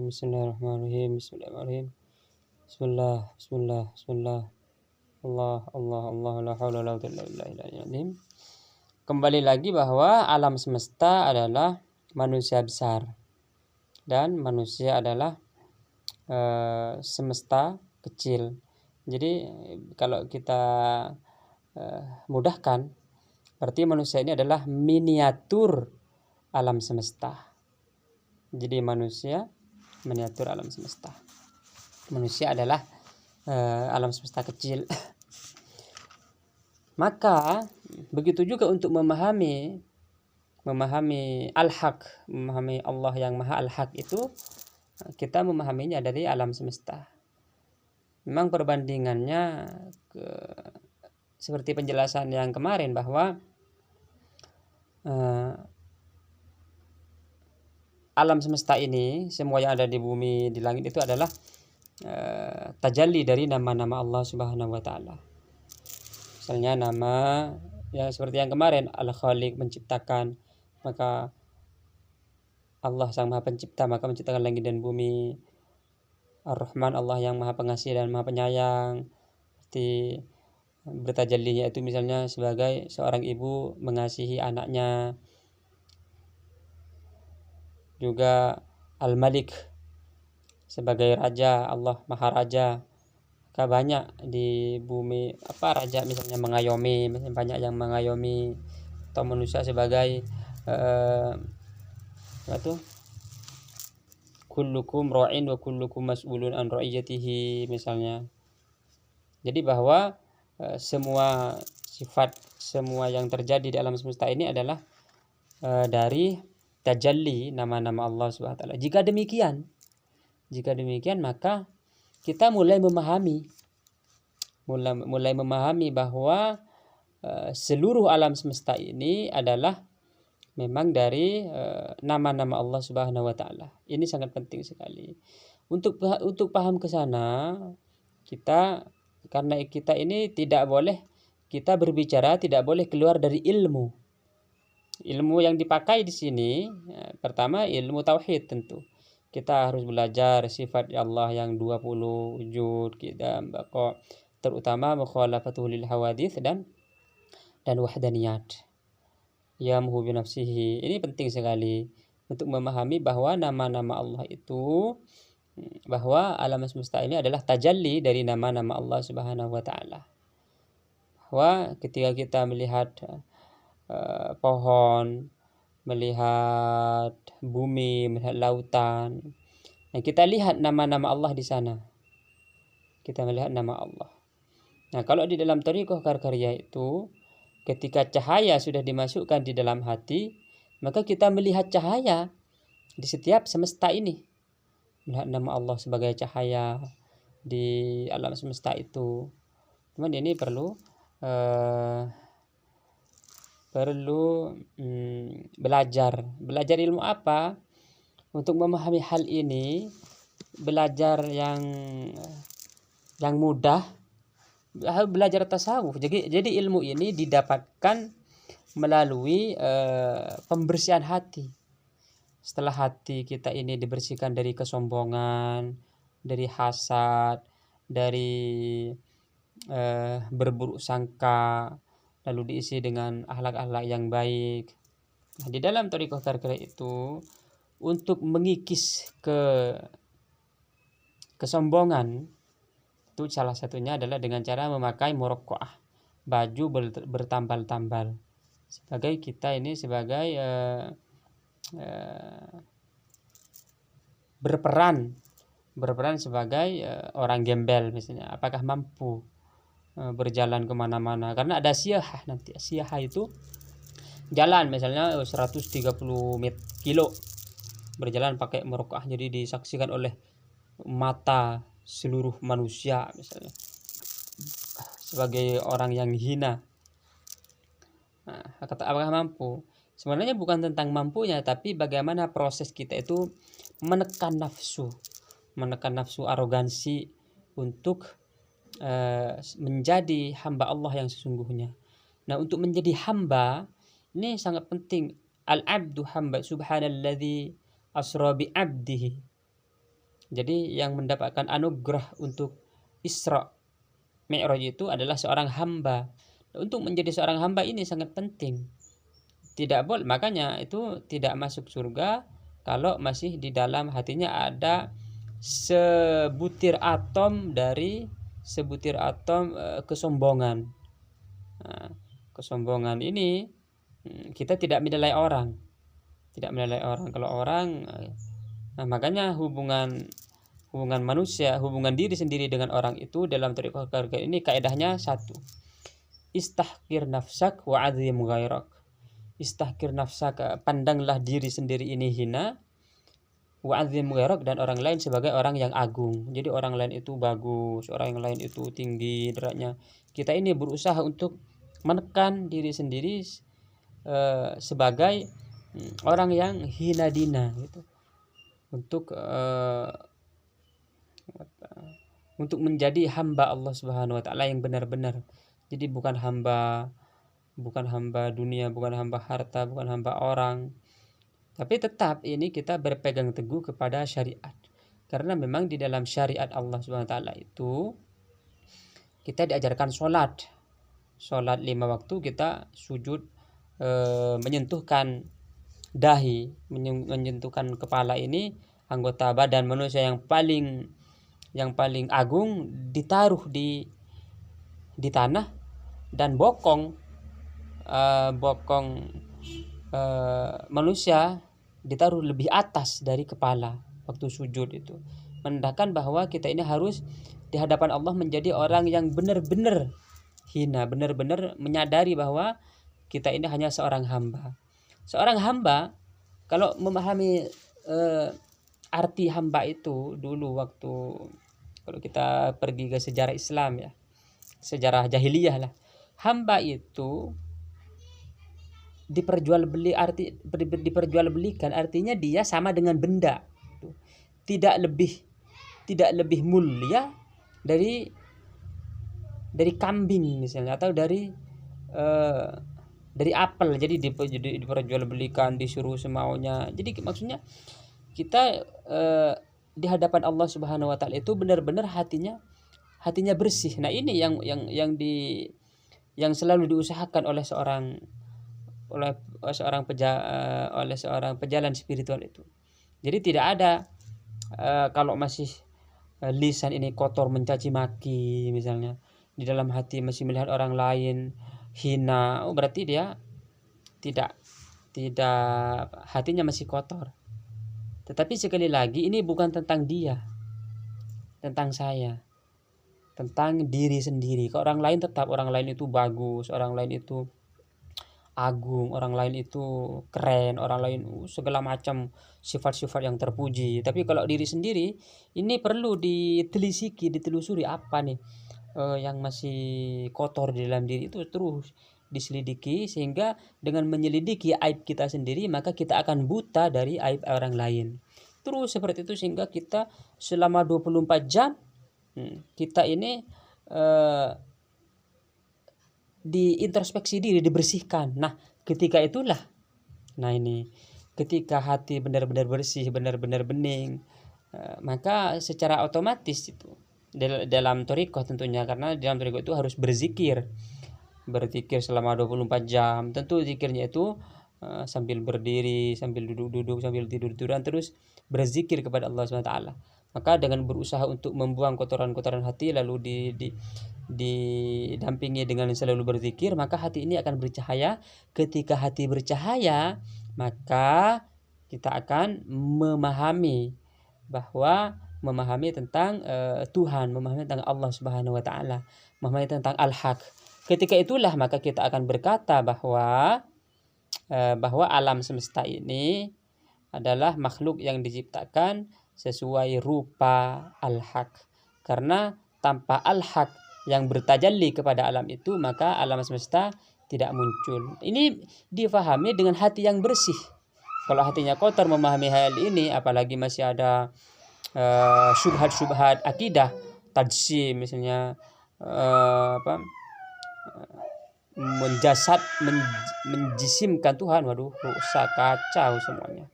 Bismillahirrahmanirrahim. Bismillahirrahmanirrahim. Bismillah, bismillah, bismillah. Allah, Allah, Allah, la haula wala quwwata illa billah. Kembali lagi bahwa alam semesta adalah manusia besar dan manusia adalah semesta kecil. Jadi kalau kita mudahkan, berarti manusia ini adalah miniatur alam semesta. Jadi manusia miniatur alam semesta. Manusia adalah alam semesta kecil. Maka begitu juga untuk memahami al-haq, memahami Allah yang maha al-haq itu, kita memahaminya dari alam semesta. Memang perbandingannya seperti penjelasan yang kemarin bahwa alam semesta ini, semua yang ada di bumi, di langit itu adalah tajalli dari nama-nama Allah Subhanahu wa taala. Misalnya nama yang seperti yang kemarin, Al-Khaliq, menciptakan, maka Allah sang Maha Pencipta, maka menciptakan langit dan bumi. Ar-Rahman, Allah yang Maha Pengasih dan Maha Penyayang. Seperti bertajallinya itu misalnya sebagai seorang ibu mengasihi anaknya. Juga Al-Malik sebagai raja, Allah Maha Raja. Maka banyak di bumi raja misalnya mengayomi, misalnya banyak yang mengayomi, atau manusia sebagai kullukum ra'in wa kullukum mas'ulun an ra'iyatihi misalnya. Jadi bahwa semua sifat, semua yang terjadi di alam semesta ini adalah dari tajalli nama-nama Allah Subhanahu wa taala. Jika demikian maka kita mulai memahami bahwa seluruh alam semesta ini adalah memang dari nama-nama Allah Subhanahu wa taala. Ini sangat penting sekali. Untuk paham ke sana, karena kita ini tidak boleh keluar dari ilmu. Ilmu yang dipakai di sini pertama ilmu tauhid tentu. Kita harus belajar sifat Allah yang 20 wujud, kita terutama mukhalafatul lil hawadits dan wahdaniyat. Yamhu bi nafsihi. Ini penting sekali untuk memahami bahwa nama-nama Allah itu, bahwa alam semesta ini adalah tajalli dari nama-nama Allah Subhanahu wa taala. Bahwa ketika kita melihat pohon, melihat bumi, melihat lautan, nah kita lihat nama-nama Allah di sana. Kita melihat nama Allah. Nah, kalau di dalam thariqah karkariyah itu, ketika cahaya sudah dimasukkan di dalam hati, maka kita melihat cahaya di setiap semesta ini. Melihat nama Allah sebagai cahaya di alam semesta itu. Cuman ini perlu belajar ilmu apa untuk memahami hal ini. Belajar yang mudah, belajar tasawuf. Jadi ilmu ini didapatkan melalui pembersihan hati. Setelah hati kita ini dibersihkan dari kesombongan, dari hasad, dari berburuk sangka, lalu diisi dengan akhlak-akhlak yang baik. Nah, di dalam thariqah karkariyah itu, untuk mengikis kesombongan itu salah satunya adalah dengan cara memakai muraqqa'ah, baju bertambal-tambal. Sebagai kita ini sebagai berperan sebagai orang gembel misalnya. Apakah mampu berjalan kemana-mana, karena ada siyahah nanti. Siyahah itu jalan misalnya 130 kilo berjalan pakai muraqqa'ah, jadi disaksikan oleh mata seluruh manusia misalnya sebagai orang yang hina. Nah, apakah mampu? Sebenarnya bukan tentang mampunya, tapi bagaimana proses kita itu menekan nafsu arogansi untuk menjadi hamba Allah yang sesungguhnya. Nah, untuk menjadi hamba ini sangat penting. Al-abdu hamba, subhanalladzi asra bi abdihi. Jadi yang mendapatkan anugerah untuk Isra Mi'raj itu adalah seorang hamba. Untuk menjadi seorang hamba ini sangat penting. Tidak boleh, makanya itu tidak masuk surga kalau masih di dalam hatinya ada sebutir atom kesombongan. Nah, kesombongan ini kita tidak menilai orang, kalau orang. Nah, makanya hubungan manusia, hubungan diri sendiri dengan orang itu dalam thariqah keluarga ini kaidahnya satu. Istahkir nafsak wa azim ghairak. Istahkir nafsak, pandanglah diri sendiri ini hina, wa azim ghairak, dan orang lain sebagai orang yang agung. Jadi orang lain itu bagus, orang yang lain itu tinggi derajatnya. Kita ini berusaha untuk menekan diri sendiri sebagai orang yang hina dina gitu. Untuk menjadi hamba Allah Subhanahu wa taala yang benar-benar. Jadi bukan hamba dunia, bukan hamba harta, bukan hamba orang. Tapi tetap ini kita berpegang teguh kepada syariat. Karena memang di dalam syariat Allah Subhanahu wa taala itu kita diajarkan sholat 5 waktu, kita sujud menyentuhkan dahi, menyentuhkan kepala ini, anggota badan manusia yang paling agung ditaruh di tanah, dan bokong manusia ditaruh lebih atas dari kepala waktu sujud itu, menandakan bahwa kita ini harus di hadapan Allah menjadi orang yang benar-benar hina, benar-benar menyadari bahwa kita ini hanya seorang hamba. Seorang hamba kalau memahami arti hamba itu dulu waktu, kalau kita pergi ke sejarah Islam ya, sejarah jahiliyah lah, hamba itu diperjualbelikan, artinya dia sama dengan benda, tidak lebih mulia dari kambing misalnya, atau dari apel. Jadi diperjualbelikan, disuruh semaunya. Jadi maksudnya kita di hadapan Allah Subhanahu wa taala itu benar-benar hatinya bersih. Nah, ini yang selalu diusahakan oleh seorang pejalan spiritual itu. Jadi tidak ada kalau masih lisan ini kotor mencaci maki misalnya, di dalam hati masih melihat orang lain hina, berarti dia tidak hatinya masih kotor. Tetapi sekali lagi ini bukan tentang dia, tentang saya, tentang diri sendiri. Ke orang lain tetap orang lain itu bagus, orang lain itu agung, orang lain itu keren, orang lain segala macam sifat-sifat yang terpuji. Tapi kalau diri sendiri ini perlu ditelusuri apa nih yang masih kotor di dalam diri itu, terus diselidiki, sehingga dengan menyelidiki aib kita sendiri maka kita akan buta dari aib orang lain. Terus seperti itu sehingga kita selama 24 jam kita ini diintrospeksi diri, dibersihkan. Nah, ketika hati benar-benar bersih, benar-benar bening, maka secara otomatis itu dalam thariqah tentunya, karena dalam thariqah itu harus berzikir selama 24 jam. Tentu zikirnya itu sambil berdiri, sambil duduk-duduk, sambil tidur-tiduran, terus berzikir kepada Allah SWT. Maka dengan berusaha untuk membuang kotoran-kotoran hati, lalu didampingi dengan selalu berzikir, maka hati ini akan bercahaya. Ketika hati bercahaya, maka kita akan memahami tentang Tuhan, memahami tentang Allah Subhanahu wa taala, memahami tentang al-haq. Ketika itulah maka kita akan berkata bahwa alam semesta ini adalah makhluk yang diciptakan sesuai rupa al-haq. Karena tanpa al-haq yang bertajalli kepada alam itu, maka alam semesta tidak muncul. Ini difahami dengan hati yang bersih. Kalau hatinya kotor memahami hal ini, apalagi masih ada syubhat akidah, tajsim misalnya, menjisimkan Tuhan, waduh rusak, kacau semuanya.